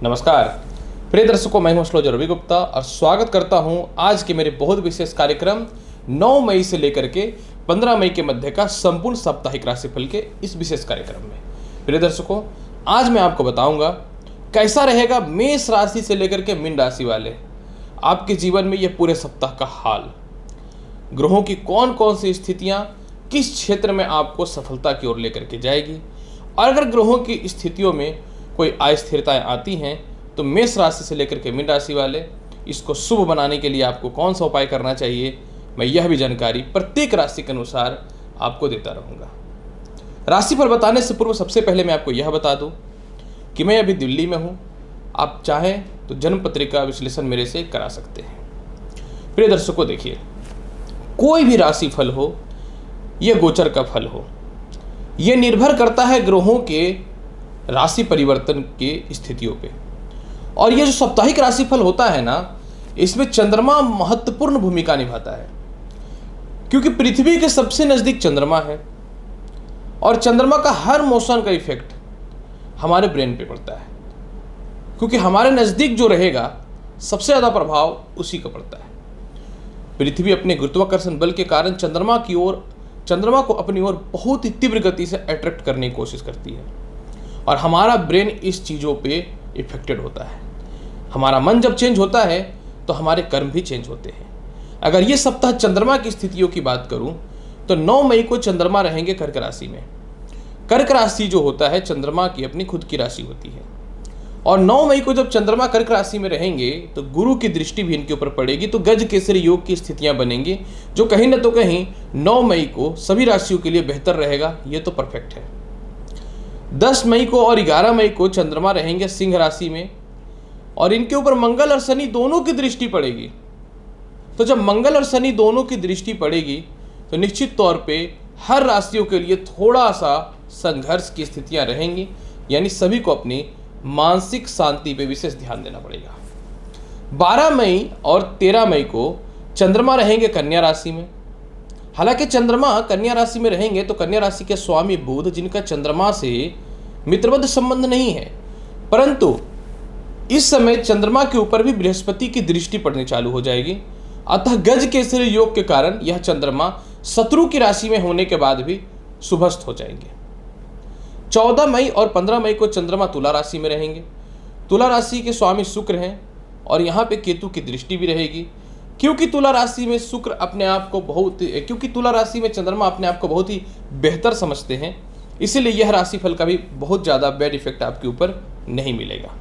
नमस्कार प्रिय दर्शकों, मैं हूं एस्ट्रोलॉजर रवि गुप्ता और स्वागत करता हूं आज के मेरे बहुत विशेष कार्यक्रम 9 मई से लेकर के 15 मई के मध्य का संपूर्ण साप्ताहिक राशिफल के इस विशेष कार्यक्रम में। प्रिय दर्शकों, आज मैं आपको बताऊंगा कैसा रहेगा मेष राशि से लेकर के मीन राशि वाले आपके जीवन में यह पूरे सप्ताह का हाल। ग्रहों की कौन कौन सी स्थितियां किस क्षेत्र में आपको सफलता की ओर लेकर के जाएगी, और अगर ग्रहों की स्थितियों में कोई अस्थिरताएं आती हैं तो मेष राशि से लेकर के मीन राशि वाले इसको शुभ बनाने के लिए आपको कौन सा उपाय करना चाहिए, मैं यह भी जानकारी प्रत्येक राशि के अनुसार आपको देता रहूँगा। राशिफल बताने से पूर्व सबसे पहले मैं आपको यह बता दूं कि मैं अभी दिल्ली में हूं। आप चाहें तो जन्म पत्रिका विश्लेषण मेरे से करा सकते हैं। प्रिय दर्शकों, देखिए, कोई भी राशिफल हो, यह गोचर का फल हो, यह निर्भर करता है ग्रहों के राशि परिवर्तन के स्थितियों पे। और ये जो साप्ताहिक राशिफल होता है ना, इसमें चंद्रमा महत्वपूर्ण भूमिका निभाता है, क्योंकि पृथ्वी के सबसे नज़दीक चंद्रमा है और चंद्रमा का हर मौसम का इफेक्ट हमारे ब्रेन पे पड़ता है, क्योंकि हमारे नज़दीक जो रहेगा सबसे ज़्यादा प्रभाव उसी का पड़ता है। पृथ्वी अपने गुरुत्वाकर्षण बल के कारण चंद्रमा को अपनी ओर बहुत ही तीव्र गति से अट्रैक्ट करने की कोशिश करती है और हमारा ब्रेन इस चीज़ों पे इफेक्टेड होता है। हमारा मन जब चेंज होता है तो हमारे कर्म भी चेंज होते हैं। अगर ये सप्ताह चंद्रमा की स्थितियों की बात करूं तो 9 मई को चंद्रमा रहेंगे कर्क राशि में। कर्क राशि जो होता है चंद्रमा की अपनी खुद की राशि होती है, और 9 मई को जब चंद्रमा कर्क राशि में रहेंगे तो गुरु की दृष्टि भी इनके ऊपर पड़ेगी, तो गज केसरी योग की स्थितियां बनेंगी, जो कहीं ना तो कहीं 9 मई को सभी राशियों के लिए बेहतर रहेगा। ये तो परफेक्ट है। 10 मई को और 11 मई को चंद्रमा रहेंगे सिंह राशि में, और इनके ऊपर मंगल और शनि दोनों की दृष्टि पड़ेगी। तो जब मंगल और शनि दोनों की दृष्टि पड़ेगी तो निश्चित तौर पे हर राशियों के लिए थोड़ा सा संघर्ष की स्थितियां रहेंगी, यानी सभी को अपनी मानसिक शांति पे विशेष ध्यान देना पड़ेगा। 12 मई और 13 मई को चंद्रमा रहेंगे कन्या राशि में। हालांकि चंद्रमा कन्या राशि में रहेंगे तो कन्या राशि के स्वामी बुध, जिनका चंद्रमा से मित्रवत संबंध नहीं है, परंतु इस समय चंद्रमा के ऊपर भी बृहस्पति की दृष्टि पड़नी चालू हो जाएगी। अतः गज केसरी योग के कारण यह चंद्रमा शत्रु की राशि में होने के बाद भी शुभस्थ हो जाएंगे। 14 मई और 15 मई को चंद्रमा तुला राशि में रहेंगे। तुला राशि के स्वामी शुक्र हैं और यहाँ पे केतु की दृष्टि भी रहेगी, क्योंकि तुला राशि में तुला राशि में चंद्रमा अपने आप को बहुत ही बेहतर समझते हैं, इसीलिए यह राशिफल का भी बहुत ज़्यादा बैड इफेक्ट आपके ऊपर नहीं मिलेगा।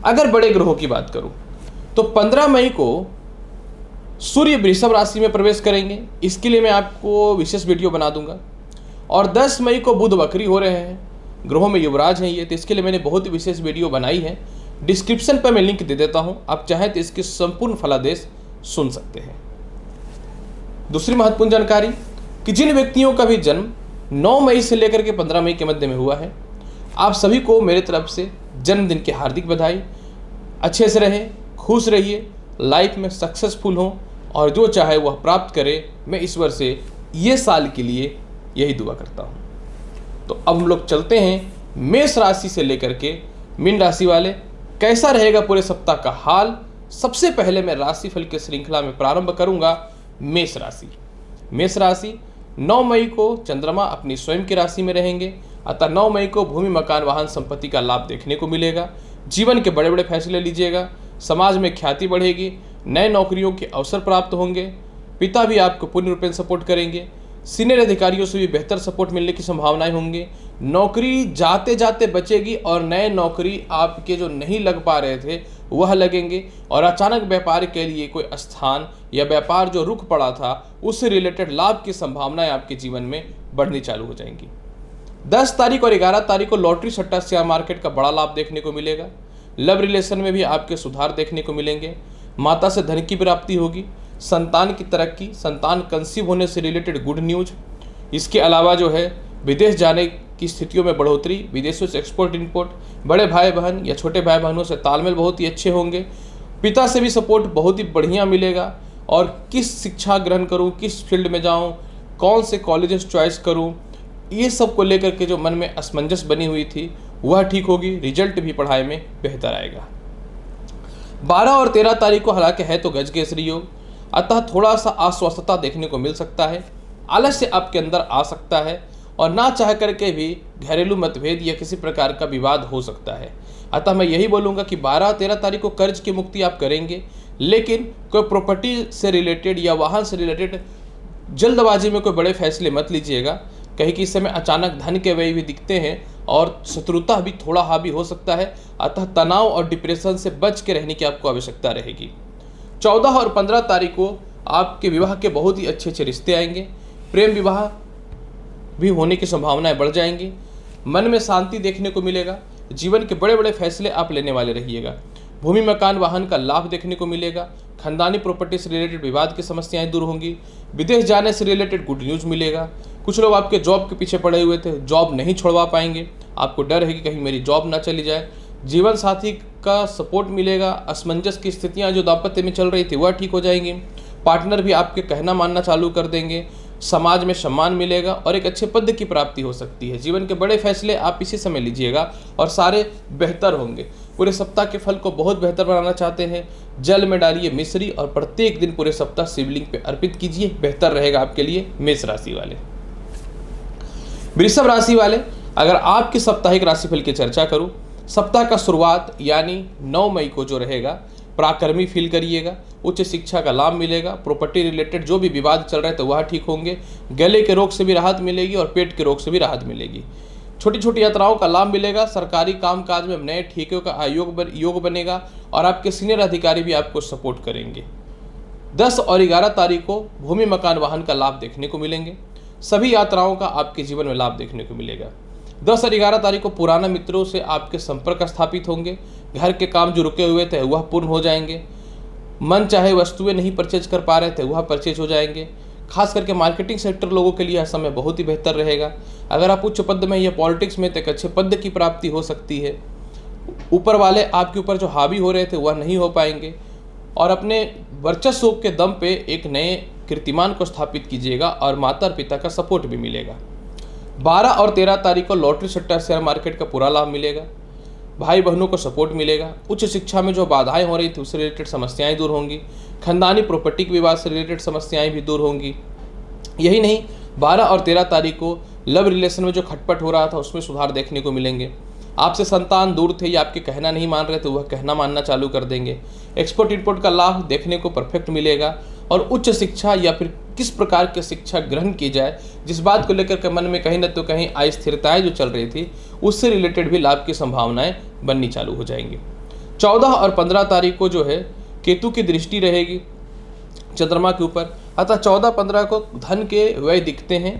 अगर बड़े ग्रहों की बात करूं तो 15 मई को सूर्य वृषभ राशि में प्रवेश करेंगे। इसके लिए मैं आपको विशेष वीडियो बना दूंगा। और 10 मई को बुध वक्री हो रहे हैं, ग्रहों में युवराज हैं ये, तो इसके लिए मैंने बहुत ही विशेष वीडियो बनाई है। डिस्क्रिप्शन पर मैं लिंक दे देता हूं, आप चाहें तो इसकी संपूर्ण फलादेश सुन सकते हैं। दूसरी महत्वपूर्ण जानकारी कि जिन व्यक्तियों का भी जन्म 9 मई से लेकर के 15 मई के मध्य में हुआ है, आप सभी को मेरे तरफ से जन्मदिन की हार्दिक बधाई। अच्छे से रहें, खुश रहिए, लाइफ में सक्सेसफुल हों और जो चाहे वह प्राप्त करें। मैं ईश्वर से ये साल के लिए यही दुआ करता हूँ। तो अब हम लोग चलते हैं मेष राशि से लेकर के मीन राशि वाले कैसा रहेगा पूरे सप्ताह का हाल। सबसे पहले मैं राशिफल के श्रृंखला में प्रारंभ करूंगा मेष राशि। मेष राशि 9 मई को चंद्रमा अपनी स्वयं की राशि में रहेंगे, अतः 9 मई को भूमि, मकान, वाहन, संपत्ति का लाभ देखने को मिलेगा। जीवन के बड़े बड़े फैसले लीजिएगा, समाज में ख्याति बढ़ेगी, नए नौकरियों के अवसर प्राप्त होंगे। पिता भी आपको पूर्ण रूप से सपोर्ट करेंगे। सीनियर अधिकारियों से भी बेहतर सपोर्ट मिलने की संभावनाएं होंगी। नौकरी जाते जाते बचेगी और नए नौकरी आपके जो नहीं लग पा रहे थे वह लगेंगे, और अचानक व्यापार के लिए कोई स्थान या व्यापार जो रुक पड़ा था उससे रिलेटेड लाभ की संभावनाएं आपके जीवन में बढ़नी चालू हो जाएंगी। 10 तारीख और 11 तारीख को लॉटरी, सट्टा, शेयर मार्केट का बड़ा लाभ देखने को मिलेगा। लव रिलेशन में भी आपके सुधार देखने को मिलेंगे। माता से धन की प्राप्ति होगी। संतान की तरक्की, संतान कंसीव होने से रिलेटेड गुड न्यूज। इसके अलावा जो है विदेश जाने की स्थितियों में बढ़ोतरी, विदेशों से एक्सपोर्ट इंपोर्ट, बड़े भाई बहन या छोटे भाई बहनों से तालमेल बहुत ही अच्छे होंगे। पिता से भी सपोर्ट बहुत ही बढ़िया मिलेगा। और किस शिक्षा ग्रहण करूं, किस फील्ड में जाऊं, कौन से कॉलेजेस चॉइस करूं, ये सब को लेकर के जो मन में असमंजस बनी हुई थी वह ठीक होगी, रिजल्ट भी पढ़ाई में बेहतर आएगा। 12 और 13 तारीख को हालांकि है तो गज केसरी योग, अतः थोड़ा सा अस्वस्थता देखने को मिल सकता है, आलस्य आपके अंदर आ सकता है और ना चाह करके भी घरेलू मतभेद या किसी प्रकार का विवाद हो सकता है। अतः मैं यही बोलूँगा कि 12 और 13 तारीख को कर्ज की मुक्ति आप करेंगे, लेकिन कोई प्रॉपर्टी से रिलेटेड या वाहन से रिलेटेड जल्दबाजी में कोई बड़े फैसले मत लीजिएगा। कहीं कि इस समय अचानक धन के व्यय भी दिखते हैं और शत्रुता भी थोड़ा हावी हो सकता है, अतः तनाव और डिप्रेशन से बच के रहने की आपको आवश्यकता रहेगी। 14 और 15 तारीख को आपके विवाह के बहुत ही अच्छे अच्छे रिश्ते आएंगे, प्रेम विवाह भी होने की संभावनाएं बढ़ जाएंगी, मन में शांति देखने को मिलेगा, जीवन के बड़े बड़े फैसले आप लेने वाले रहिएगा, भूमि मकान वाहन का लाभ देखने को मिलेगा, खानदानी प्रॉपर्टी से रिलेटेड विवाद की समस्याएं दूर होंगी, विदेश जाने से रिलेटेड गुड न्यूज़ मिलेगा। कुछ लोग आपके जॉब के पीछे पड़े हुए थे, जॉब नहीं छोड़वा पाएंगे, आपको डर है कि कहीं मेरी जॉब ना चली जाए। जीवन साथी का सपोर्ट मिलेगा, असमंजस की स्थितियां जो दाम्पत्य में चल रही थी वह ठीक हो जाएंगी, पार्टनर भी आपके कहना मानना चालू कर देंगे, समाज में सम्मान मिलेगा और एक अच्छे पद की प्राप्ति हो सकती है। जीवन के बड़े फैसले आप इसी समय लीजिएगा और सारे बेहतर होंगे। पूरे सप्ताह के फल को बहुत बेहतर बनाना चाहते हैं, जल में डालिए मिश्री और प्रत्येक दिन पूरे सप्ताह शिवलिंग पे अर्पित कीजिए, बेहतर रहेगा आपके लिए। मेष राशि वाले। वृषभ राशि वाले, अगर आपकी साप्ताहिक राशिफल की चर्चा करूं, सप्ताह का शुरुआत यानी 9 मई को जो रहेगा पराक्रमी फील करिएगा, उच्च शिक्षा का लाभ मिलेगा, प्रॉपर्टी रिलेटेड जो भी विवाद चल रहे थे वह ठीक होंगे, गले के रोग से भी राहत मिलेगी और पेट के रोग से भी राहत मिलेगी, छोटी छोटी यात्राओं का लाभ मिलेगा, सरकारी कामकाज में नए ठेकों का योग बनेगा और आपके सीनियर अधिकारी भी आपको सपोर्ट करेंगे। 10 और 11 तारीख को भूमि मकान वाहन का लाभ देखने को मिलेंगे, सभी यात्राओं का आपके जीवन में लाभ देखने को मिलेगा। 10 और 11 तारीख को पुराना मित्रों से आपके संपर्क स्थापित होंगे, घर के काम जो रुके हुए थे वह पूर्ण हो जाएंगे, मन चाहे वस्तुएं नहीं परचेज कर पा रहे थे वह परचेज हो जाएंगे। खास करके मार्केटिंग सेक्टर लोगों के लिए यह समय बहुत ही बेहतर रहेगा। अगर आप उच्च पद में या पॉलिटिक्स में तो एक अच्छे पद की प्राप्ति हो सकती है। ऊपर वाले आपके ऊपर जो हावी हो रहे थे वह नहीं हो पाएंगे और अपने वर्चस्व के दम पे एक नए कीर्तिमान को स्थापित कीजिएगा और माता और पिता का सपोर्ट भी मिलेगा। 12 और 13 तारीख को लॉटरी सट्टा शेयर मार्केट का पूरा लाभ मिलेगा, भाई बहनों को सपोर्ट मिलेगा, उच्च शिक्षा में जो बाधाएं हो रही थी उससे रिलेटेड समस्याएं दूर होंगी, खानदानी प्रॉपर्टी के विवाद से रिलेटेड समस्याएं भी दूर होंगी। यही नहीं, 12 और 13 तारीख को लव रिलेशन में जो खटपट हो रहा था उसमें सुधार देखने को मिलेंगे, आपसे संतान दूर थे या आपके कहना नहीं मान रहे थे वह कहना मानना चालू कर देंगे, एक्सपोर्ट इंपोर्ट का लाभ देखने को परफेक्ट मिलेगा और उच्च शिक्षा या फिर किस प्रकार की शिक्षा ग्रहण की जाए जिस बात को लेकर के मन में कहीं न तो कहीं अस्थिरताएं जो चल रही थी उससे रिलेटेड भी लाभ की संभावनाएं बननी चालू हो जाएंगी। 14 और 15 तारीख को जो है केतु की दृष्टि रहेगी चंद्रमा के ऊपर, अतः 14-15 को धन के व्यय दिखते हैं,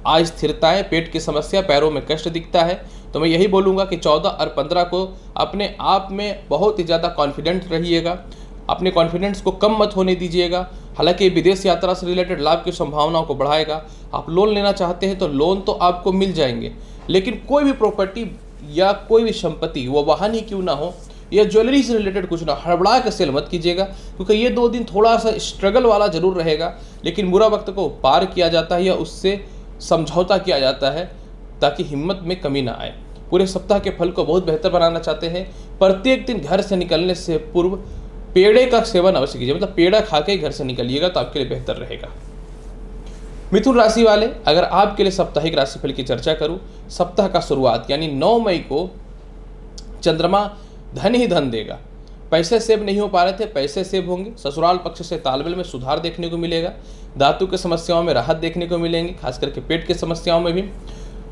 अस्थिरताएं, पेट की समस्या, पैरों में कष्ट दिखता है। तो मैं यही बोलूँगा कि 14 और 15 को अपने आप में बहुत ही ज़्यादा कॉन्फिडेंट रहिएगा, अपने कॉन्फिडेंस को कम मत होने दीजिएगा। हालांकि विदेश यात्रा से रिलेटेड लाभ की संभावनाओं को बढ़ाएगा। आप लोन लेना चाहते हैं तो लोन तो आपको मिल जाएंगे, लेकिन कोई भी प्रॉपर्टी या कोई भी संपत्ति, वो वाहन ही क्यों ना हो या ज्वेलरी से रिलेटेड कुछ ना, हड़बड़ा के सेल मत कीजिएगा, क्योंकि ये 2 दिन थोड़ा सा स्ट्रगल वाला जरूर रहेगा, लेकिन बुरा वक्त को पार किया जाता है या उससे समझौता किया जाता है ताकि हिम्मत में कमी ना आए। पूरे सप्ताह के फल को बहुत बेहतर बनाना चाहते हैं, प्रत्येक दिन घर से निकलने से पूर्व पेड़े का सेवन अवश्य कीजिए, मतलब पेड़ा खा के घर से निकलिएगा तो आपके लिए बेहतर रहेगा। मिथुन राशि वाले, अगर आपके लिए साप्ताहिक राशिफल की चर्चा करूं, सप्ताह का शुरुआत यानी 9 मई को चंद्रमा धन ही धन देगा, पैसे सेव नहीं हो पा रहे थे पैसे सेव होंगे, ससुराल पक्ष से तालमेल में सुधार देखने को मिलेगा, धातु की समस्याओं में राहत देखने को मिलेंगी, खास करके पेट की समस्याओं में भी,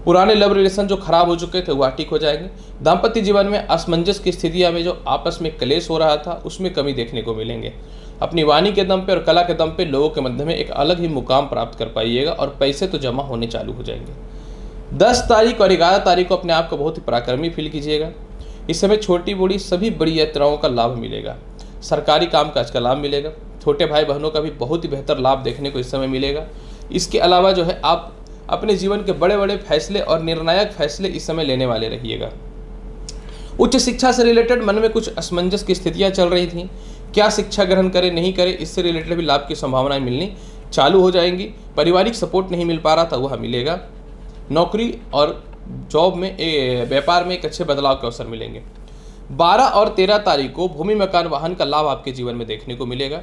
पुराने लव रिलेशन जो खराब हो चुके थे वह ठीक हो जाएंगे, दाम्पत्य जीवन में असमंजस की स्थितियां में जो आपस में क्लेश हो रहा था उसमें कमी देखने को मिलेंगे, अपनी वाणी के दम पे और कला के दम पे लोगों के मध्य में एक अलग ही मुकाम प्राप्त कर पाइएगा और पैसे तो जमा होने चालू हो जाएंगे। 10 तारीख और 11 तारीख को अपने आप को बहुत ही पराक्रमी फील कीजिएगा। इस समय छोटी बड़ी सभी बड़ी यात्राओं का लाभ मिलेगा, सरकारी कामकाज का लाभ मिलेगा, छोटे भाई बहनों का भी बहुत ही बेहतर लाभ देखने को इस समय मिलेगा। इसके अलावा जो है आप अपने जीवन के बड़े बड़े फैसले और निर्णायक फैसले इस समय लेने वाले रहिएगा। उच्च शिक्षा से रिलेटेड मन में कुछ असमंजस की स्थितियां चल रही थी, क्या शिक्षा ग्रहण करें नहीं करें, इससे रिलेटेड भी लाभ की संभावनाएं मिलनी चालू हो जाएंगी। पारिवारिक सपोर्ट नहीं मिल पा रहा था वह मिलेगा। नौकरी और जॉब में व्यापार में एक अच्छे बदलाव के अवसर मिलेंगे। 12 और 13 तारीख को भूमि मकान वाहन का लाभ आपके जीवन में देखने को मिलेगा।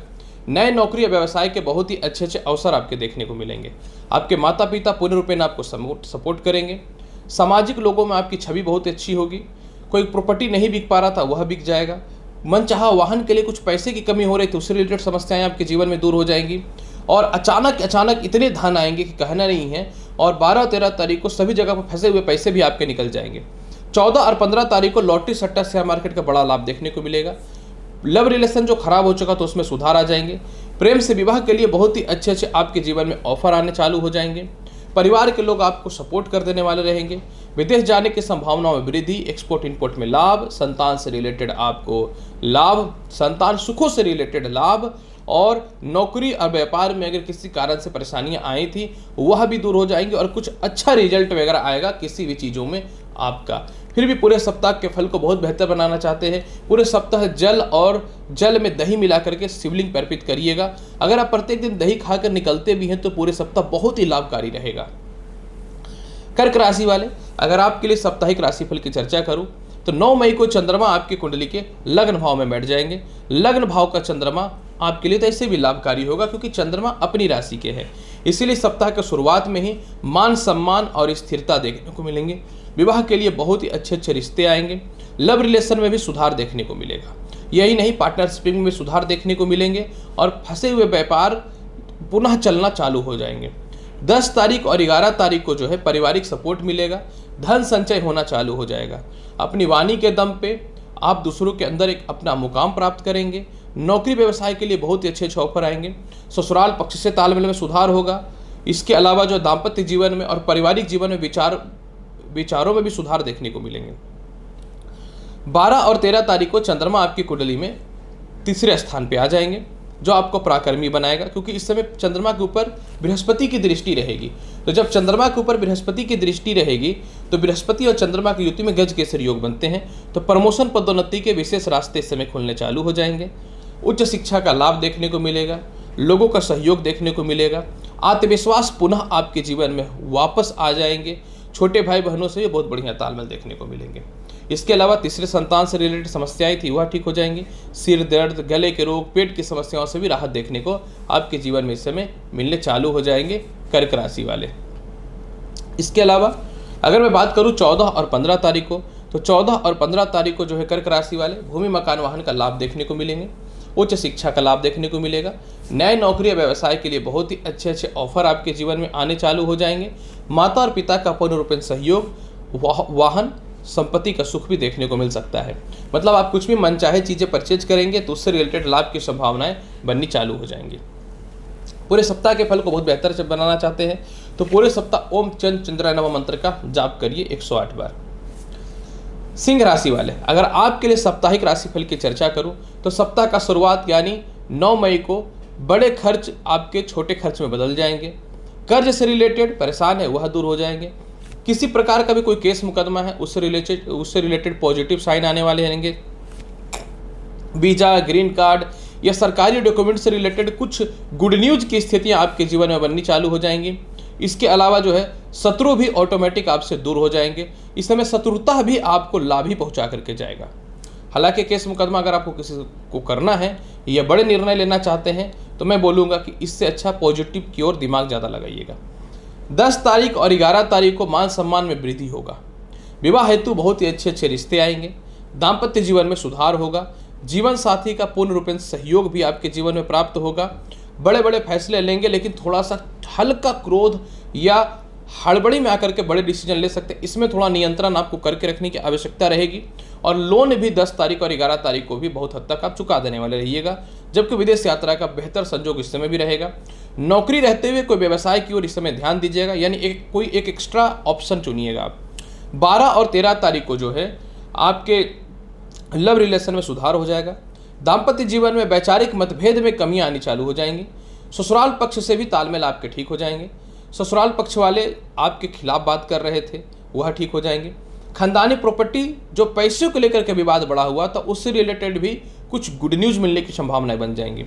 नए नौकरी या व्यवसाय के बहुत ही अच्छे अच्छे अवसर आपके देखने को मिलेंगे। आपके माता पिता पूर्ण रूपेण आपको सपोर्ट करेंगे। सामाजिक लोगों में आपकी छवि बहुत अच्छी होगी। कोई प्रॉपर्टी नहीं बिक पा रहा था वह बिक जाएगा। मनचाहा वाहन के लिए कुछ पैसे की कमी हो रही थी, उससे रिलेटेड समस्याएं आपके जीवन में दूर हो जाएंगी और अचानक इतने धन आएंगे कि कहना नहीं है। और 12 और 13 तारीख को सभी जगह पर फंसे हुए पैसे भी आपके निकल जाएंगे। 14 और 15 तारीख को लॉटरी सट्टा शेयर मार्केट का बड़ा लाभ देखने को मिलेगा। लव रिलेशन जो खराब हो चुका तो उसमें सुधार आ जाएंगे। प्रेम से विवाह के लिए बहुत ही अच्छे अच्छे आपके जीवन में ऑफर आने चालू हो जाएंगे। परिवार के लोग आपको सपोर्ट कर देने वाले रहेंगे। विदेश जाने की संभावनाओं में वृद्धि, एक्सपोर्ट इंपोर्ट में लाभ, संतान से रिलेटेड आपको लाभ, संतान सुखों से रिलेटेड लाभ और नौकरी और व्यापार में अगर किसी कारण से परेशानियां आई थी वह भी दूर हो जाएंगी और कुछ अच्छा रिजल्ट वगैरह आएगा किसी भी चीज़ों में आपका। फिर भी पूरे सप्ताह के फल को बहुत बेहतर बनाना चाहते हैं, पूरे सप्ताह जल में दही मिला करके शिवलिंग पर अर्पित करिएगा। अगर आप प्रत्येक दिन दही खाकर निकलते भी हैं तो पूरे सप्ताह बहुत ही लाभकारी रहेगा। कर्क राशि वाले, अगर आपके लिए साप्ताहिक राशिफल की चर्चा करूं तो 9 मई को चंद्रमा आपकी कुंडली के लग्न भाव में बैठ जाएंगे। लग्न भाव का चंद्रमा आपके लिए तो ऐसे भी लाभकारी होगा क्योंकि चंद्रमा अपनी राशि के हैं। इसीलिए सप्ताह के शुरुआत में ही मान सम्मान और स्थिरता देखने को मिलेंगे। विवाह के लिए बहुत ही अच्छे अच्छे रिश्ते आएंगे। लव रिलेशन में भी सुधार देखने को मिलेगा। यही नहीं, पार्टनरशिप में सुधार देखने को मिलेंगे और फंसे हुए व्यापार पुनः चलना चालू हो जाएंगे। 10 तारीख और 11 तारीख को जो है पारिवारिक सपोर्ट मिलेगा। धन संचय होना चालू हो जाएगा। अपनी वाणी के दम पे आप दूसरों के अंदर एक अपना मुकाम प्राप्त करेंगे। नौकरी व्यवसाय के लिए बहुत ही अच्छे अच्छे ऑफर आएंगे। ससुराल पक्ष से तालमेल में सुधार होगा। इसके अलावा जो दाम्पत्य जीवन में और पारिवारिक जीवन में विचारों में भी सुधार देखने को मिलेंगे। 12 और 13 तारीख को चंद्रमा आपकी कुंडली में तीसरे स्थान पे आ जाएंगे जो आपको पराक्रमी बनाएगा क्योंकि इस समय चंद्रमा के ऊपर बृहस्पति की दृष्टि रहेगी। तो जब चंद्रमा के ऊपर बृहस्पति की दृष्टि रहेगी तो बृहस्पति और चंद्रमा की युति में गज केसरी योग बनते हैं। तो प्रमोशन पदोन्नति के विशेष रास्ते इस समय खुलने चालू हो जाएंगे। उच्च शिक्षा का लाभ देखने को मिलेगा। लोगों का सहयोग देखने को मिलेगा। आत्मविश्वास पुनः आपके जीवन में वापस आ जाएंगे। छोटे भाई बहनों से भी बहुत बढ़िया तालमेल देखने को मिलेंगे। इसके अलावा तीसरे संतान से रिलेटेड समस्याएं थी वह ठीक हो जाएंगी। सिर दर्द, गले के रोग, पेट की समस्याओं से भी राहत देखने को आपके जीवन में इस समय मिलने चालू हो जाएंगे कर्क राशि वाले। इसके अलावा अगर मैं बात करूं 14 और 15 तारीख को तो 14 और 15 तारीख को जो है कर्क राशि वाले भूमि मकान वाहन का लाभ देखने को मिलेंगे। उच्च शिक्षा का लाभ देखने को मिलेगा। नए नौकरी या व्यवसाय के लिए बहुत ही अच्छे अच्छे ऑफर आपके जीवन में आने चालू हो जाएंगे। माता और पिता का पूर्ण रूपेण सहयोग, वाहन संपत्ति का सुख भी देखने को मिल सकता है। मतलब आप कुछ भी मनचाहे चीज़ें परचेज करेंगे तो उससे रिलेटेड लाभ की संभावनाएं बननी चालू हो जाएंगी। पूरे सप्ताह के फल को बहुत बेहतर से बनाना चाहते हैं तो पूरे सप्ताह ओम चंद चंद्राय नमः मंत्र का जाप करिए 108 बार। सिंह राशि वाले, अगर आपके लिए साप्ताहिक राशिफल की चर्चा करूं तो सप्ताह का शुरुआत यानी 9 मई को बड़े खर्च आपके छोटे खर्च में बदल जाएंगे। कर्ज से रिलेटेड परेशान है वह दूर हो जाएंगे। किसी प्रकार का भी कोई केस मुकदमा है उससे रिलेटेड पॉजिटिव साइन आने वाले रहेंगे। वीजा, ग्रीन कार्ड या सरकारी डॉक्यूमेंट से रिलेटेड कुछ गुड न्यूज की स्थितियां आपके जीवन में बननी चालू हो जाएंगी। इसके अलावा जो है शत्रु भी ऑटोमेटिक आपसे दूर हो जाएंगे। इस समय शत्रुता भी आपको लाभ ही पहुंचा करके जाएगा। हालांकि केस मुकदमा अगर आपको किसी को करना है या बड़े निर्णय लेना चाहते हैं तो मैं बोलूँगा कि इससे अच्छा पॉजिटिव की ओर दिमाग ज़्यादा लगाइएगा। 10 तारीख और 11 तारीख को मान सम्मान में वृद्धि होगा। विवाह हेतु बहुत ही अच्छे अच्छे रिश्ते आएंगे। दाम्पत्य जीवन में सुधार होगा। जीवन साथी का पूर्ण रूपेण सहयोग भी आपके जीवन में प्राप्त होगा। बड़े बड़े फैसले लेंगे लेकिन थोड़ा सा हल्का क्रोध या हड़बड़ी में आकर के बड़े डिसीजन ले सकते हैं। इसमें थोड़ा नियंत्रण आपको करके रखने की आवश्यकता रहेगी। और लोन भी 10 तारीख और 11 तारीख को भी बहुत हद तक आप चुका देने वाले रहिएगा, जबकि विदेश यात्रा का बेहतर संजोग इस समय भी रहेगा। नौकरी रहते हुए कोई व्यवसाय की ओर इस समय ध्यान दीजिएगा, यानी कोई एक एक्स्ट्रा ऑप्शन चुनिएगा आप। 12 और 13 तारीख को जो है आपके लव रिलेशन में सुधार हो जाएगा। दाम्पत्य जीवन में वैचारिक मतभेद में कमियां आनी चालू हो जाएंगी। ससुराल पक्ष से भी तालमेल आपके ठीक हो जाएंगे। ससुराल पक्ष वाले आपके खिलाफ बात कर रहे थे वह ठीक हो जाएंगे। खानदानी प्रॉपर्टी जो पैसों को लेकर के विवाद बढ़ा हुआ था उससे रिलेटेड भी कुछ गुड न्यूज़ मिलने की संभावनाएं बन जाएंगी।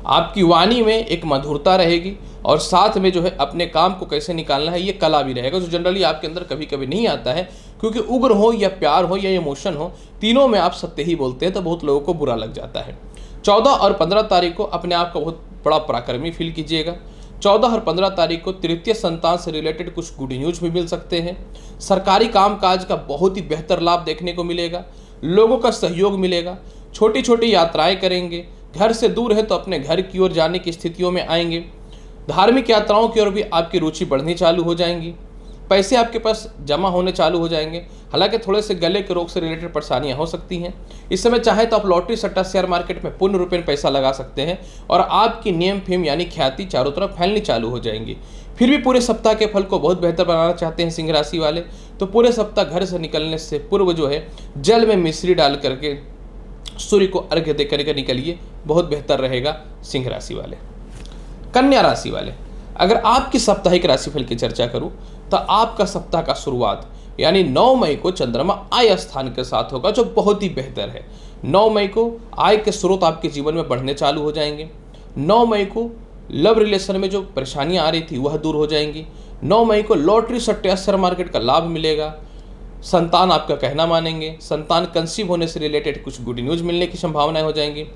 आपकी वाणी में एक मधुरता रहेगी और साथ में जो है अपने काम को कैसे निकालना है ये कला भी रहेगा, जो जनरली आपके अंदर कभी कभी नहीं आता है, क्योंकि उग्र हो या प्यार हो या इमोशन हो, तीनों में आप सत्य ही बोलते हैं तो बहुत लोगों को बुरा लग जाता है। 14 और 15 तारीख को अपने आप को बहुत बड़ा पराक्रमी फील कीजिएगा। 14 और 15 तारीख को तृतीय संतान से रिलेटेड कुछ गुड न्यूज भी मिल सकते हैं। सरकारी कामकाज का बहुत ही बेहतर लाभ देखने को मिलेगा, लोगों का सहयोग मिलेगा, छोटी छोटी यात्राएं करेंगे, घर से दूर है तो अपने घर की ओर जाने की स्थितियों में आएंगे। धार्मिक यात्राओं की ओर भी आपकी रुचि बढ़नी चालू हो जाएंगी। पैसे आपके पास जमा होने चालू हो जाएंगे। हालांकि थोड़े से गले के रोग से रिलेटेड परेशानियां हो सकती हैं। इस समय चाहे तो आप लॉटरी, सट्टा, शेयर मार्केट में पूर्ण रूपेण पैसा लगा सकते हैं और आपकी नेम फेम यानी ख्याति चारों तरफ फैलनी चालू हो जाएंगी। फिर भी पूरे सप्ताह के फल को बहुत बेहतर बनाना चाहते हैं सिंह राशि वाले, तो पूरे सप्ताह घर से निकलने से पूर्व जो है जल में मिश्री डाल करके सूर्य को अर्घ्य दे करके निकलिए, बहुत बेहतर रहेगा सिंह राशि वाले। कन्या राशि वाले, अगर आपकी साप्ताहिक राशिफल की चर्चा करूं तो आपका सप्ताह का शुरुआत यानी 9 मई को चंद्रमा आय स्थान के साथ होगा, जो बहुत ही बेहतर है। 9 मई को आय के स्रोत आपके जीवन में बढ़ने चालू हो जाएंगे। 9 मई को लव रिलेशन में जो परेशानियां आ रही थी वह दूर हो जाएंगी। 9 मई को लॉटरी, सट्टे, शेयर मार्केट का लाभ मिलेगा। संतान आपका कहना मानेंगे। संतान कंसीव होने से रिलेटेड कुछ गुड न्यूज मिलने की संभावनाएं हो जाएंगी।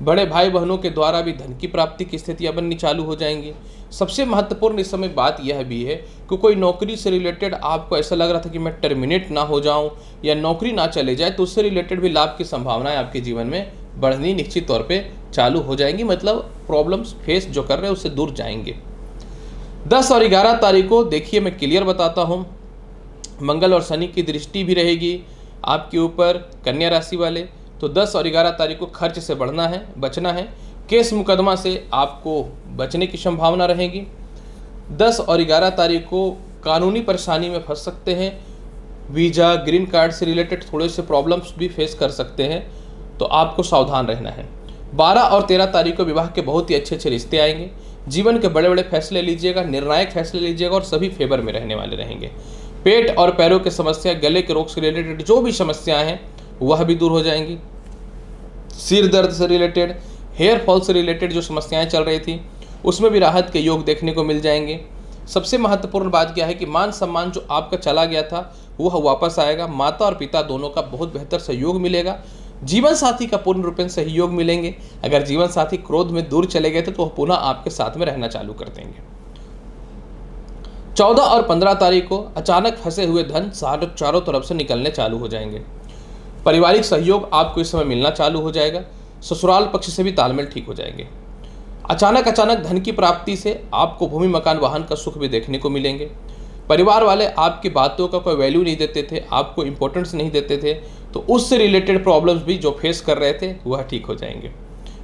बड़े भाई बहनों के द्वारा भी धन की प्राप्ति की स्थितियां बननी चालू हो जाएंगी। सबसे महत्वपूर्ण इस समय बात यह भी है कि कोई नौकरी से रिलेटेड आपको ऐसा लग रहा था कि मैं टर्मिनेट ना हो जाऊं या नौकरी ना चले जाए, तो उससे रिलेटेड भी लाभ की संभावनाएं आपके जीवन में बढ़नी निश्चित तौर पे चालू हो जाएंगी। मतलब प्रॉब्लम्स फेस जो कर रहे हैं उससे दूर जाएंगे। 10 और 11 तारीख को देखिए मैं क्लियर बताता हूँ, मंगल और शनि की दृष्टि भी रहेगी आपके ऊपर कन्या राशि वाले। तो 10 और 11 तारीख को खर्च से बचना है। केस मुकदमा से आपको बचने की संभावना रहेगी। 10 और 11 तारीख को कानूनी परेशानी में फंस सकते हैं। वीज़ा, ग्रीन कार्ड से रिलेटेड थोड़े से प्रॉब्लम्स भी फेस कर सकते हैं, तो आपको सावधान रहना है। 12 और 13 तारीख को विवाह के बहुत ही अच्छे अच्छे रिश्ते आएंगे। जीवन के बड़े बड़े फैसले लीजिएगा, निर्णायक फैसले लीजिएगा और सभी फेवर में रहने वाले रहेंगे। पेट और पैरों की समस्या, गले के रोग से रिलेटेड जो भी समस्याएं हैं वह भी दूर हो जाएंगी। सिर दर्द से रिलेटेड, हेयर फॉल से रिलेटेड जो समस्याएं चल रही थी उसमें भी राहत के योग देखने को मिल जाएंगे। सबसे महत्वपूर्ण बात क्या है कि मान सम्मान जो आपका चला गया था वह वापस आएगा। माता और पिता दोनों का बहुत बेहतर सहयोग मिलेगा। जीवन साथी का पूर्ण रूपेण सहयोग मिलेंगे। अगर जीवन साथी क्रोध में दूर चले गए थे तो वह पुनः आपके साथ में रहना चालू कर देंगे। 14 और 15 तारीख को अचानक फंसे हुए धन चारों तरफ से निकलने चालू हो जाएंगे। पारिवारिक सहयोग आपको इस समय मिलना चालू हो जाएगा। ससुराल पक्ष से भी तालमेल ठीक हो जाएंगे। अचानक धन की प्राप्ति से आपको भूमि, मकान, वाहन का सुख भी देखने को मिलेंगे। परिवार वाले आपकी बातों का कोई वैल्यू नहीं देते थे, आपको इंपॉर्टेंस नहीं देते थे, तो उससे रिलेटेड प्रॉब्लम्स भी जो फेस कर रहे थे वह ठीक हो जाएंगे।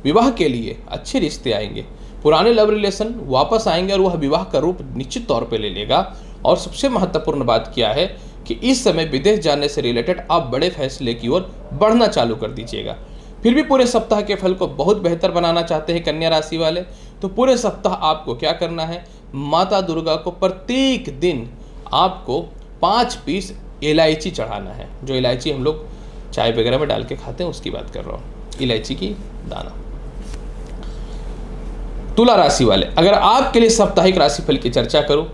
विवाह के लिए अच्छे रिश्ते आएंगे। पुराने लव रिलेशन वापस आएंगे और वह विवाह का रूप निश्चित तौर पे ले लेगा। और सबसे महत्वपूर्ण बात क्या है कि इस समय विदेश जाने से रिलेटेड आप बड़े फैसले की ओर बढ़ना चालू कर दीजिएगा। फिर भी पूरे सप्ताह के फल को बहुत बेहतर बनाना चाहते हैं कन्या राशि वाले, तो पूरे सप्ताह आपको क्या करना है, माता दुर्गा को प्रत्येक दिन आपको 5 पीस इलायची चढ़ाना है। जो इलायची हम लोग चाय वगैरह में डाल के खाते हैं उसकी बात कर रहा हूँ, इलायची की दाना। तुला राशि वाले, अगर आपके लिए साप्ताहिक राशिफल की चर्चा करूं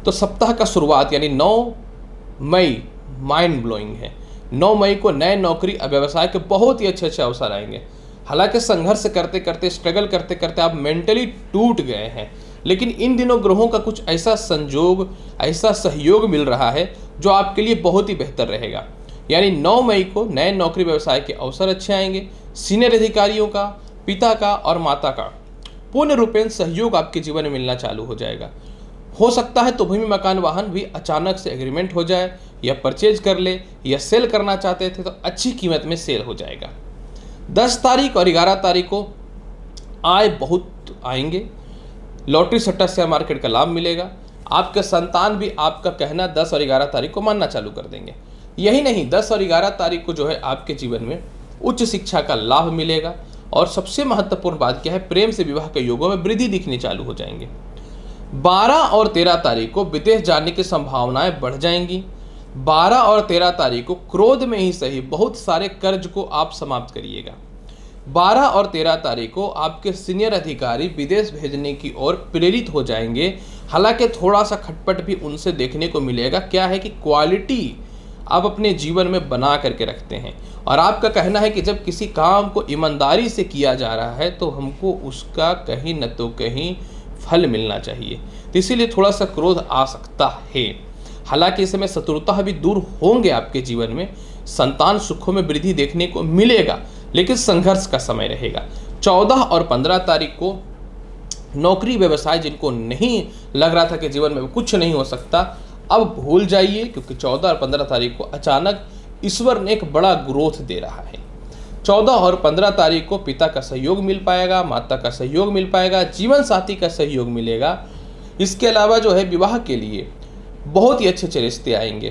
तो सप्ताह का शुरुआत यानी 9 मई माइंड ब्लोइंग है। 9 मई को नए नौकरी और व्यवसाय के बहुत ही अच्छे अवसर आएंगे। हालांकि संघर्ष करते करते, स्ट्रगल करते करते आप मेंटली टूट गए हैं, लेकिन इन दिनों ग्रहों का कुछ ऐसा संजोग, ऐसा सहयोग मिल रहा है जो आपके लिए बहुत ही बेहतर रहेगा। यानी 9 मई को नए नौकरी व्यवसाय के अवसर अच्छे आएंगे। सीनियर अधिकारियों का, पिता का और माता का पूर्ण रूपेण सहयोग आपके जीवन में मिलना चालू हो जाएगा। हो सकता है तो भूमि, मकान, वाहन भी अचानक से एग्रीमेंट हो जाए या परचेज कर ले, या सेल करना चाहते थे तो अच्छी कीमत में सेल हो जाएगा। 10 तारीख और 11 तारीख को आय बहुत आएंगे। लॉटरी, सट्टा, शेयर मार्केट का लाभ मिलेगा। आपके संतान भी आपका कहना 10 और 11 तारीख को मानना चालू कर देंगे। यही नहीं, 10 और 11 तारीख को जो है आपके जीवन में उच्च शिक्षा का लाभ मिलेगा। और सबसे महत्वपूर्ण बात क्या है, प्रेम से विवाह के योगों में वृद्धि दिखनी चालू हो जाएंगे। 12 और 13 तारीख को विदेश जाने की संभावनाएं बढ़ जाएंगी। 12 और 13 तारीख को क्रोध में ही सही बहुत सारे कर्ज को आप समाप्त करिएगा। 12 और 13 तारीख को आपके सीनियर अधिकारी विदेश भेजने की ओर प्रेरित हो जाएंगे। हालांकि थोड़ा सा खटपट भी उनसे देखने को मिलेगा। क्या है कि क्वालिटी आप अपने जीवन में बना करके रखते हैं और आपका कहना है कि जब किसी काम को ईमानदारी से किया जा रहा है तो हमको उसका कहीं न तो कहीं फल मिलना चाहिए। तो इसीलिए थोड़ा सा क्रोध आ सकता है। हालांकि इस समय शत्रुता भी दूर होंगे आपके जीवन में, संतान सुखों में वृद्धि देखने को मिलेगा, लेकिन संघर्ष का समय रहेगा। 14 और 15 तारीख को नौकरी व्यवसाय जिनको नहीं लग रहा था कि जीवन में कुछ नहीं हो सकता, अब भूल जाइए, क्योंकि 14 और 15 तारीख को अचानक ईश्वर ने एक बड़ा ग्रोथ दे रहा है। 14 और 15 तारीख को पिता का सहयोग मिल पाएगा, माता का सहयोग मिल पाएगा, जीवन साथी का सहयोग मिलेगा। इसके अलावा जो है विवाह के लिए बहुत ही अच्छे अच्छे रिश्ते आएंगे।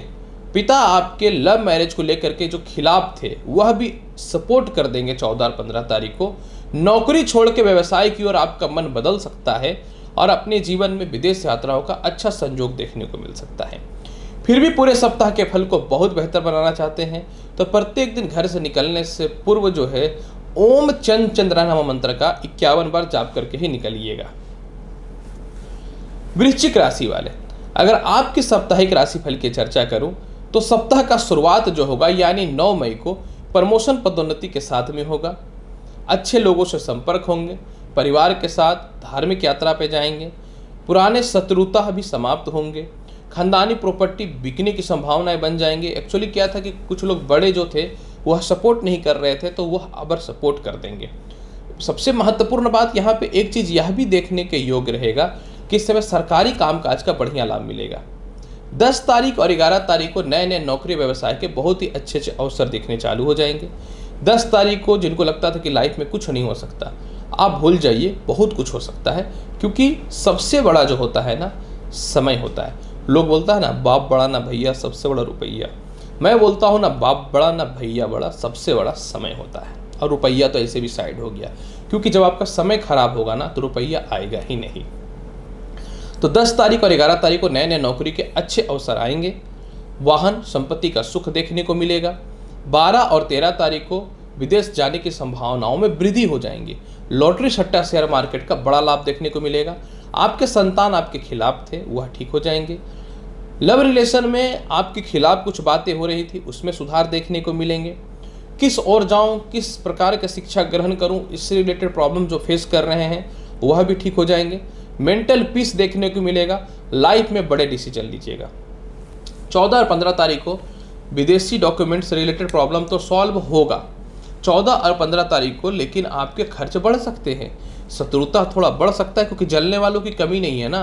पिता आपके लव मैरिज को लेकर के जो खिलाफ थे वह भी सपोर्ट कर देंगे 14 और 15 तारीख को। नौकरी छोड़ के व्यवसाय की ओर आपका मन बदल सकता है और अपने जीवन में विदेश यात्राओं का अच्छा संयोग देखने को मिल सकता है। फिर भी पूरे सप्ताह के फल को बहुत बेहतर बनाना चाहते हैं तो प्रत्येक दिन घर से निकलने से पूर्व जो है ओम चंद चंद्रा नाम मंत्र का 51 बार जाप करके ही निकलिएगा। वृश्चिक राशि वाले, अगर आपकी साप्ताहिक राशिफल की चर्चा करूं तो सप्ताह का शुरुआत जो होगा यानी 9 मई को प्रमोशन पदोन्नति के साथ में होगा। अच्छे लोगों से संपर्क होंगे, परिवार के साथ धार्मिक यात्रा पे जाएंगे, पुराने शत्रुता भी समाप्त होंगे, खानदानी प्रॉपर्टी बिकने की संभावनाएं बन जाएंगे। एक्चुअली क्या था कि कुछ लोग बड़े जो थे वह सपोर्ट नहीं कर रहे थे तो वह अब सपोर्ट कर देंगे। सबसे महत्वपूर्ण बात यहाँ पे एक चीज़ यह भी देखने के योग्य रहेगा कि इस समय सरकारी कामकाज का बढ़िया लाभ मिलेगा। 10 तारीख और 11 तारीख को नए नए नौकरी व्यवसाय के बहुत ही अच्छे अच्छे अवसर दिखने चालू हो जाएंगे। 10 तारीख को जिनको लगता था कि लाइफ में कुछ नहीं हो सकता, आप भूल जाइए, बहुत कुछ हो सकता है, क्योंकि सबसे बड़ा जो होता है ना समय होता है। लोग बोलता है ना बाप बड़ा ना भैया सबसे बड़ा रुपया, मैं बोलता हूँ ना बाप बड़ा ना भैया बड़ा, सबसे बड़ा समय होता है। और रुपया तो ऐसे भी साइड हो गया, क्योंकि जब आपका समय खराब होगा ना तो रुपया आएगा ही नहीं। तो 10 तारीख और 11 तारीख को नए नए नौकरी के अच्छे अवसर आएंगे। वाहन संपत्ति का सुख देखने को मिलेगा। 12 और 13 तारीख को विदेश जाने की संभावनाओं में वृद्धि हो जाएंगी। लॉटरी सट्टा शेयर मार्केट का बड़ा लाभ देखने को मिलेगा। आपके संतान आपके खिलाफ थे वह ठीक हो जाएंगे। लव रिलेशन में आपके खिलाफ कुछ बातें हो रही थी, उसमें सुधार देखने को मिलेंगे। किस ओर जाऊं, किस प्रकार की शिक्षा ग्रहण करूं, इससे रिलेटेड प्रॉब्लम जो फेस कर रहे हैं वह भी ठीक हो जाएंगे। मेंटल पीस देखने को मिलेगा। लाइफ में बड़े डिसीजन लीजिएगा। 14 और 15 तारीख को विदेशी डॉक्यूमेंट से रिलेटेड प्रॉब्लम तो सॉल्व होगा 14 और 15 तारीख को, लेकिन आपके खर्च बढ़ सकते हैं, शत्रुता थोड़ा बढ़ सकता है, क्योंकि जलने वालों की कमी नहीं है ना।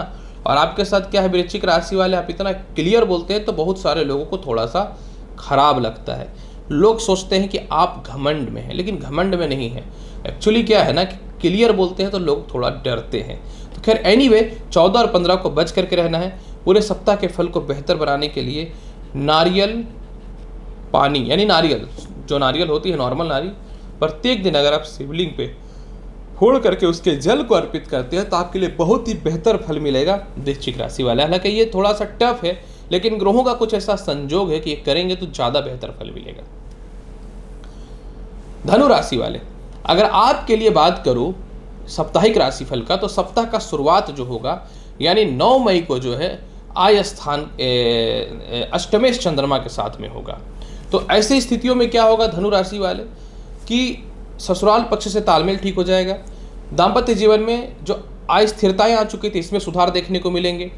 और आपके साथ क्या है, वृश्चिक राशि वाले आप इतना क्लियर बोलते हैं तो बहुत सारे लोगों को थोड़ा सा खराब लगता है। लोग सोचते हैं कि आप घमंड में हैं, लेकिन घमंड में नहीं है। एक्चुअली क्या है ना कि क्लियर बोलते हैं तो लोग थोड़ा डरते हैं। तो खैर एनीवे 14 और 15 को बच करके रहना है। पूरे सप्ताह के फल को बेहतर बनाने के लिए नारियल पानी, यानी नारियल जो नारियल होती है नॉर्मल नारियल, प्रत्येक दिन अगर आप शिवलिंग पे फोड़ करके उसके जल को अर्पित करते हैं तो आपके लिए बहुत ही बेहतर फल मिलेगा वृश्चिक राशि वाले। हालांकि ये थोड़ा सा टफ है, लेकिन ग्रहों का कुछ ऐसा संजोग है कि ये करेंगे तो ज़्यादा बेहतर फल मिलेगा। धनु राशि वाले, अगर आपके लिए बात करूं साप्ताहिक राशिफल का, तो सप्ताह का शुरुआत जो होगा यानी 9 मई को जो है आय स्थान अष्टमेश चंद्रमा के साथ में होगा। तो ऐसी स्थितियों में क्या होगा धनु राशि वाले कि ससुराल पक्ष से तालमेल ठीक हो जाएगा। दाम्पत्य जीवन में जो अस्थिरताएं आ चुकी थी इसमें सुधार देखने को मिलेंगे।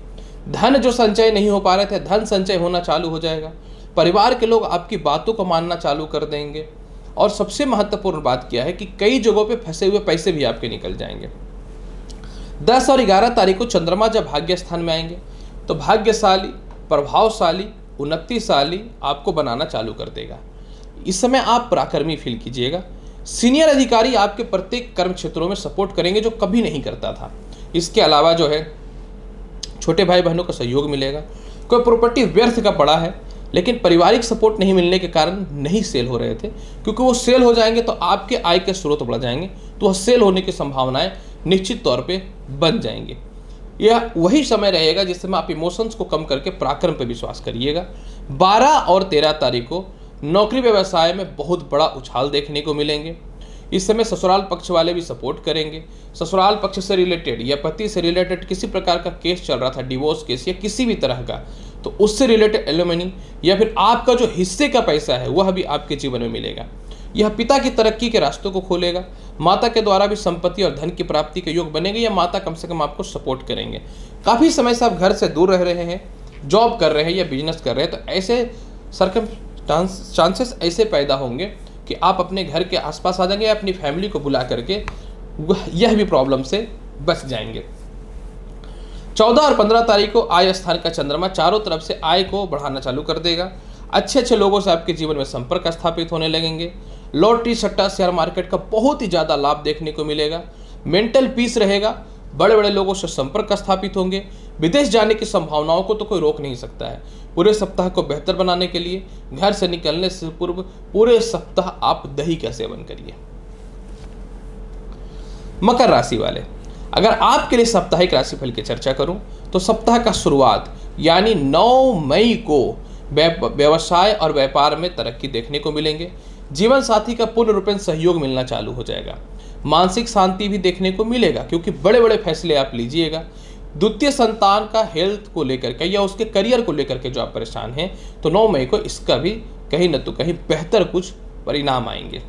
धन जो संचय नहीं हो पा रहे थे, धन संचय होना चालू हो जाएगा। परिवार के लोग आपकी बातों को मानना चालू कर देंगे। और सबसे महत्वपूर्ण बात क्या है कि कई जगहों पे फंसे हुए पैसे भी आपके निकल जाएंगे। 10 और 11 तारीख को चंद्रमा जब भाग्य स्थान में आएंगे तो भाग्यशाली, प्रभावशाली, उन्नतिशाली आपको बनाना चालू कर देगा। इस समय आप पराक्रमी फील कीजिएगा। सीनियर अधिकारी आपके प्रत्येक कर्म क्षेत्रों में सपोर्ट करेंगे जो कभी नहीं करता था। इसके अलावा जो है छोटे भाई बहनों का सहयोग मिलेगा। कोई प्रॉपर्टी व्यर्थ का पड़ा है, लेकिन पारिवारिक सपोर्ट नहीं मिलने के कारण नहीं सेल हो रहे थे, क्योंकि वो सेल हो जाएंगे तो आपके आय के स्रोत बढ़ जाएंगे, तो वह सेल होने की संभावनाएं निश्चित तौर पे बन जाएंगी। यह वही समय रहेगा जिस समय आप इमोशंस को कम करके पराक्रम पर विश्वास करिएगा। 12 और 13 तारीख को नौकरी व्यवसाय में बहुत बड़ा उछाल देखने को मिलेंगे। इस समय ससुराल पक्ष वाले भी सपोर्ट करेंगे। ससुराल पक्ष से रिलेटेड या पति से रिलेटेड किसी प्रकार का केस चल रहा था, डिवोर्स केस या किसी भी तरह का, तो उससे रिलेटेड एलिमनी या फिर आपका जो हिस्से का पैसा है वह भी आपके जीवन में मिलेगा। यह पिता की तरक्की के रास्तों को खोलेगा। माता के द्वारा भी संपत्ति और धन की प्राप्ति के योग बनेंगे, या माता कम से कम आपको सपोर्ट करेंगे। काफ़ी समय से आप घर से दूर रह रहे हैं, जॉब कर रहे हैं या बिजनेस कर रहे हैं, तो ऐसे चांसेस ऐसे पैदा होंगे कि आप अपने घर के आसपास आ जाएंगे या अपनी फैमिली को बुला करके यह भी प्रॉब्लम से बच जाएंगे। 14 और 15 तारीख को आय स्थान का चंद्रमा चारों तरफ से आय को बढ़ाना चालू कर देगा। अच्छे अच्छे लोगों से आपके जीवन में संपर्क स्थापित होने लगेंगे। लॉटरी, सट्टा, शेयर मार्केट का बहुत ही ज़्यादा लाभ देखने को मिलेगा। मेंटल पीस रहेगा। बड़े बड़े लोगों से संपर्क स्थापित होंगे। विदेश जाने की संभावनाओं को तो कोई रोक नहीं सकता है। पूरे सप्ताह को बेहतर बनाने के लिए घर से निकलने से पूर्व पूरे सप्ताह आप दही का सेवन करिए। मकर राशि वाले, अगर आपके लिए साप्ताहिक राशिफल की चर्चा करूं तो सप्ताह का शुरुआत यानी 9 मई को व्यवसाय और व्यापार में तरक्की देखने को मिलेंगे। जीवन साथी का पूर्ण रूपेण सहयोग मिलना चालू हो जाएगा। मानसिक शांति भी देखने को मिलेगा क्योंकि बड़े बड़े फैसले आप लीजिएगा। द्वितीय संतान का हेल्थ को लेकर के या उसके करियर को लेकर के जो आप परेशान हैं, तो 9 मई को इसका भी कहीं न तो कहीं बेहतर कुछ परिणाम आएंगे।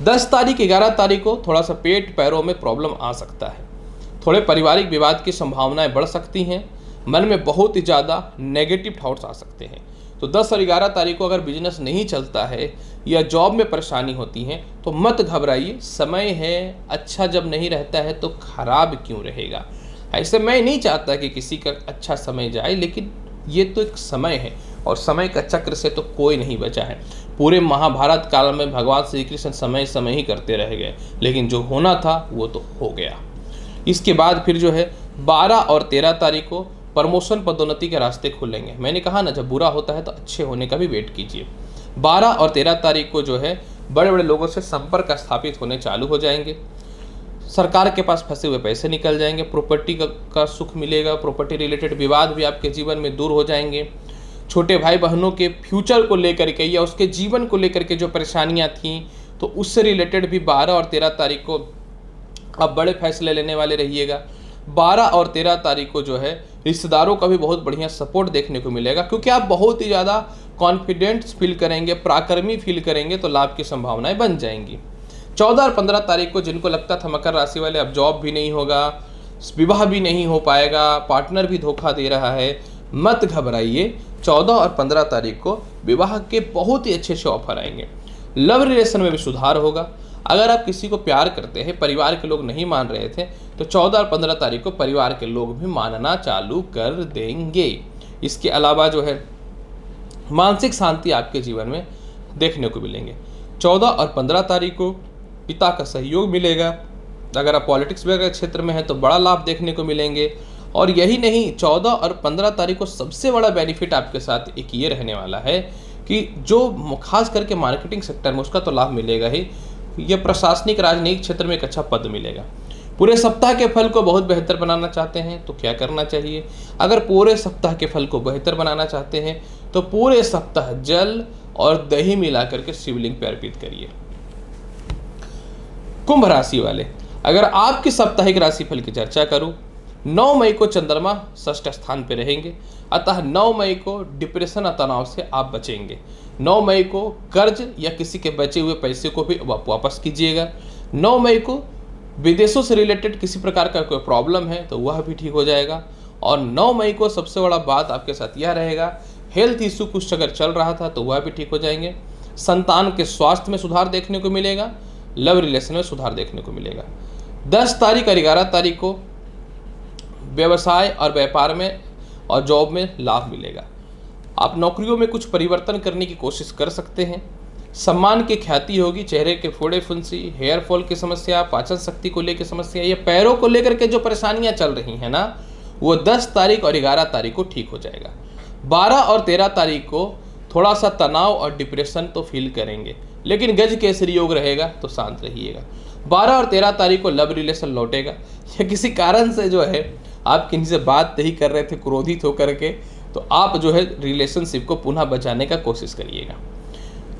10 तारीख 11 तारीख को थोड़ा सा पेट पैरों में प्रॉब्लम आ सकता है। थोड़े पारिवारिक विवाद की संभावनाएं बढ़ सकती हैं। मन में बहुत ही ज़्यादा नेगेटिव थॉट्स आ सकते हैं। तो 10 और 11 तारीख को अगर बिजनेस नहीं चलता है या जॉब में परेशानी होती है तो मत घबराइए, समय है। अच्छा जब नहीं रहता है तो खराब क्यों रहेगा। ऐसे मैं नहीं चाहता कि किसी का अच्छा समय जाए, लेकिन ये तो एक समय है और समय का चक्र से तो कोई नहीं बचा है। पूरे महाभारत काल में भगवान श्री कृष्ण समय समय ही करते रह गए, लेकिन जो होना था वो तो हो गया। इसके बाद फिर जो है 12 और 13 तारीख को प्रमोशन पदोन्नति के रास्ते खुलेंगे। मैंने कहा ना, जब बुरा होता है तो अच्छे होने का भी वेट कीजिए। 12 और 13 तारीख को जो है बड़े बड़े लोगों से संपर्क स्थापित होने चालू हो जाएंगे। सरकार के पास फंसे हुए पैसे निकल जाएंगे। प्रॉपर्टी का सुख मिलेगा। प्रॉपर्टी रिलेटेड विवाद भी आपके जीवन में दूर हो जाएंगे। छोटे भाई बहनों के फ्यूचर को लेकर के या उसके जीवन को लेकर के जो परेशानियां थीं, तो उससे रिलेटेड भी 12 और 13 तारीख को आप बड़े फैसले लेने वाले रहिएगा। 12 और 13 तारीख को जो है रिश्तेदारों का भी बहुत बढ़िया सपोर्ट देखने को मिलेगा, क्योंकि आप बहुत ही ज़्यादा कॉन्फिडेंट फील करेंगे, पराक्रमी फील करेंगे, तो लाभ की संभावनाएं बन जाएंगी। 14 और 15 तारीख को जिनको लगता था मकर राशि वाले अब जॉब भी नहीं होगा, विवाह भी नहीं हो पाएगा, पार्टनर भी धोखा दे रहा है, मत घबराइए। 14 और 15 तारीख को विवाह के बहुत ही अच्छे ऑफर आएंगे। लव रिलेशन में भी सुधार होगा। अगर आप किसी को प्यार करते हैं, परिवार के लोग नहीं मान रहे थे, तो 14 और 15 तारीख को परिवार के लोग भी मानना चालू कर देंगे। इसके अलावा जो है मानसिक शांति आपके जीवन में देखने को मिलेंगे। 14 और 15 तारीख को पिता का सहयोग मिलेगा। अगर आप पॉलिटिक्स वगैरह क्षेत्र में हैं तो बड़ा लाभ देखने को मिलेंगे। और यही नहीं, 14 और 15 तारीख को सबसे बड़ा बेनिफिट आपके साथ एक ये रहने वाला है कि जो खास करके मार्केटिंग सेक्टर में उसका तो लाभ मिलेगा ही, यह प्रशासनिक राजनीतिक क्षेत्र में एक अच्छा पद मिलेगा। पूरे सप्ताह के फल को बहुत बेहतर बनाना चाहते हैं तो क्या करना चाहिए? अगर पूरे सप्ताह के फल को बेहतर बनाना चाहते हैं तो पूरे सप्ताह जल और दही मिला करके शिवलिंग पे अर्पित करिए। कुंभ राशि वाले, अगर आपकी साप्ताहिक राशिफल की चर्चा करूं, 9 मई को चंद्रमा षष्ठ स्थान पर रहेंगे, अतः 9 मई को डिप्रेशन और तनाव से आप बचेंगे। 9 मई को कर्ज या किसी के बचे हुए पैसे को भी वापस कीजिएगा। 9 मई को विदेशों से रिलेटेड किसी प्रकार का कोई प्रॉब्लम है तो वह भी ठीक हो जाएगा। और 9 मई को सबसे बड़ा बात आपके साथ यह रहेगा, हेल्थ इशू कुछ अगर चल रहा था तो वह भी ठीक हो जाएंगे। संतान के स्वास्थ्य में सुधार देखने को मिलेगा। लव रिलेशन में सुधार देखने को मिलेगा। 10 तारीख और 11 तारीख को व्यवसाय और व्यापार में और जॉब में लाभ मिलेगा। आप नौकरियों में कुछ परिवर्तन करने की कोशिश कर सकते हैं। सम्मान की ख्याति होगी। चेहरे के फोड़े फुंसी, हेयर फॉल की समस्या, पाचन शक्ति को लेकर समस्या, या पैरों को लेकर के जो परेशानियां चल रही हैं ना, वो 10 तारीख और 11 तारीख को ठीक हो जाएगा। 12 और 13 तारीख को थोड़ा सा तनाव और डिप्रेशन तो फील करेंगे, लेकिन गज केसरी योग रहेगा तो शांत रहिएगा। 12 और 13 तारीख को लव रिलेशन लौटेगा, या किसी कारण से जो है आप किसी से बात नहीं कर रहे थे क्रोधित होकर के, तो आप जो है रिलेशनशिप को पुनः बचाने का कोशिश करिएगा।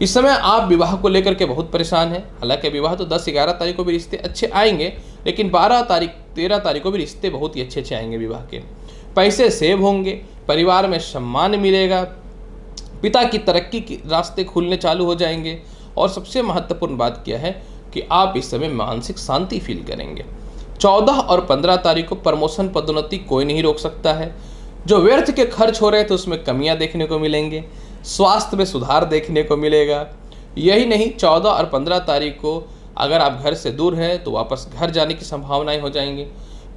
इस समय आप विवाह को लेकर के बहुत परेशान हैं। हालांकि विवाह तो 10-11 तारीख को भी रिश्ते अच्छे आएंगे, लेकिन 12 तारीख 13 तारीख को भी रिश्ते बहुत ही अच्छे आएंगे विवाह के। पैसे सेव होंगे, परिवार में सम्मान मिलेगा, पिता की तरक्की के रास्ते खुलने चालू हो जाएंगे। और सबसे महत्वपूर्ण बात क्या है कि आप इस समय मानसिक शांति फील करेंगे। 14 और 15 तारीख को प्रमोशन पदोन्नति कोई नहीं रोक सकता है। जो व्यर्थ के खर्च हो रहे थे उसमें कमियां देखने को मिलेंगे, स्वास्थ्य में सुधार देखने को मिलेगा। यही नहीं, 14 और 15 तारीख को अगर आप घर से दूर हैं तो वापस घर जाने की संभावनाएं हो जाएंगी।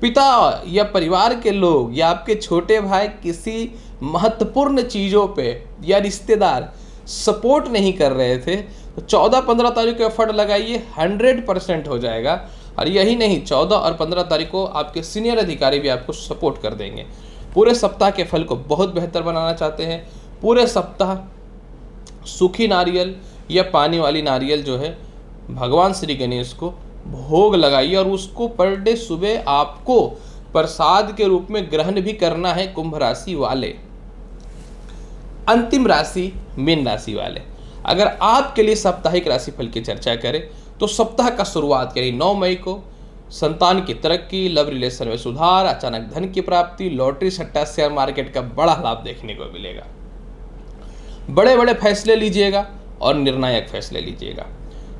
पिता या परिवार के लोग या आपके छोटे भाई किसी महत्वपूर्ण चीज़ों पे या रिश्तेदार सपोर्ट नहीं कर रहे थे तो 14-15 तारीख को एफर्ट लगाइए, 100% हो जाएगा। और यही नहीं, 14 और 15 तारीख को आपके सीनियर अधिकारी भी आपको सपोर्ट कर देंगे। पूरे सप्ताह के फल को बहुत बेहतर बनाना चाहते हैं, पूरे सप्ताह सूखी नारियल या पानी वाली नारियल जो है भगवान श्री गणेश को भोग लगाइए और उसको पर डे सुबह आपको प्रसाद के रूप में ग्रहण भी करना है। कुंभ राशि वाले, अंतिम राशि मीन राशि वाले, अगर आपके लिए साप्ताहिक राशिफल की चर्चा करें तो सप्ताह का शुरुआत करें 9 मई को संतान की तरक्की, लव रिलेशन में सुधार, अचानक धन की प्राप्ति, लॉटरी सट्टा शेयर मार्केट का बड़ा लाभ देखने को मिलेगा। बड़े बड़े फैसले लीजिएगा और निर्णायक फैसले लीजिएगा।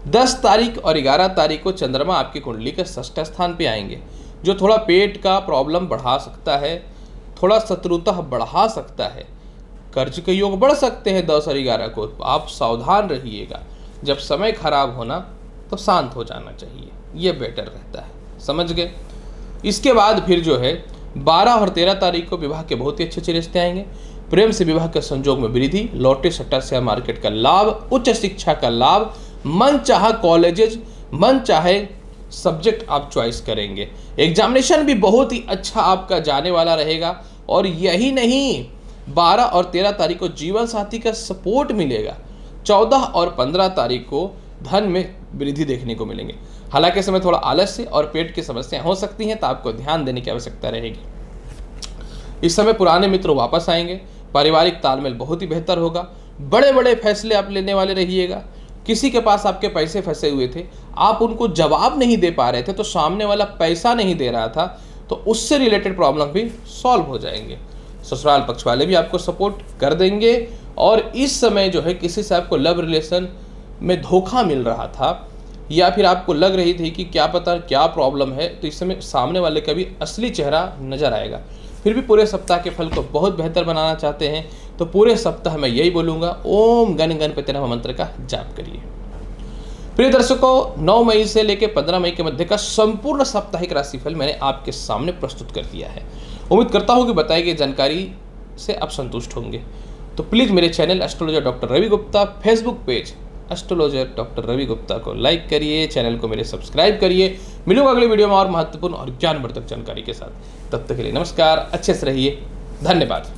10 तारीख और 11 तारीख को चंद्रमा आपकी कुंडली के 6ठ स्थान पे आएंगे, जो थोड़ा पेट का प्रॉब्लम बढ़ा सकता है, थोड़ा शत्रुता बढ़ा सकता है, कर्ज के योग बढ़ सकते हैं 10 और 11 को। आप सावधान रहिएगा। जब समय खराब होना तो शांत हो जाना चाहिए, ये बेटर रहता है। समझ गए? इसके बाद फिर जो है 12 और 13 तारीख को विवाह के बहुत ही अच्छे रिश्ते आएंगे। प्रेम से विवाह के संजोग में वृद्धि, लॉटरी सट्टा शेयर मार्केट का लाभ, उच्च शिक्षा का लाभ, मन चाहा कॉलेजेस, मन चाहे सब्जेक्ट आप चॉइस करेंगे। एग्जामिनेशन भी बहुत ही अच्छा आपका जाने वाला रहेगा। और यही नहीं, 12 और 13 तारीख को जीवन साथी का सपोर्ट मिलेगा। 14 और 15 तारीख को धन में वृद्धि देखने को मिलेंगे। हालांकि इस समय थोड़ा आलस्य और पेट की समस्याएं हो सकती हैं, तो आपको ध्यान देने की आवश्यकता रहेगी। इस समय पुराने मित्र वापस आएंगे, पारिवारिक तालमेल बहुत ही बेहतर होगा। बड़े बड़े फैसले आप लेने वाले रहिएगा। किसी के पास आपके पैसे फंसे हुए थे, आप उनको जवाब नहीं दे पा रहे थे, तो सामने वाला पैसा नहीं दे रहा था, तो उससे रिलेटेड प्रॉब्लम भी सॉल्व हो जाएंगे। ससुराल पक्ष वाले भी आपको सपोर्ट कर देंगे। और इस समय जो है किसी से आपको लव रिलेशन में धोखा मिल रहा था या फिर आपको लग रही थी कि क्या पता क्या प्रॉब्लम है, तो इस समय सामने वाले का भी असली चेहरा नजर आएगा। फिर भी पूरे सप्ताह के फल को बहुत बेहतर बनाना चाहते हैं तो पूरे सप्ताह में यही बोलूँगा, ओम गण गणपति नमः मंत्र का जाप करिए। प्रिय दर्शकों, 9 मई से लेकर 15 मई के मध्य का संपूर्ण साप्ताहिक राशिफल मैंने आपके सामने प्रस्तुत कर दिया है। उम्मीद करता हूँ कि बताई गई जानकारी से आप संतुष्ट होंगे। तो प्लीज़ मेरे channel astrologer doctor Ravi Gupta, Facebook page astrologer doctor Ravi Gupta को लाइक करिए, चैनल को मेरे सब्सक्राइब करिए। मिलूंगा अगले वीडियो में और महत्वपूर्ण और ज्ञानवर्धक जानकारी के साथ। तब तक के लिए नमस्कार, अच्छे से रहिए, धन्यवाद।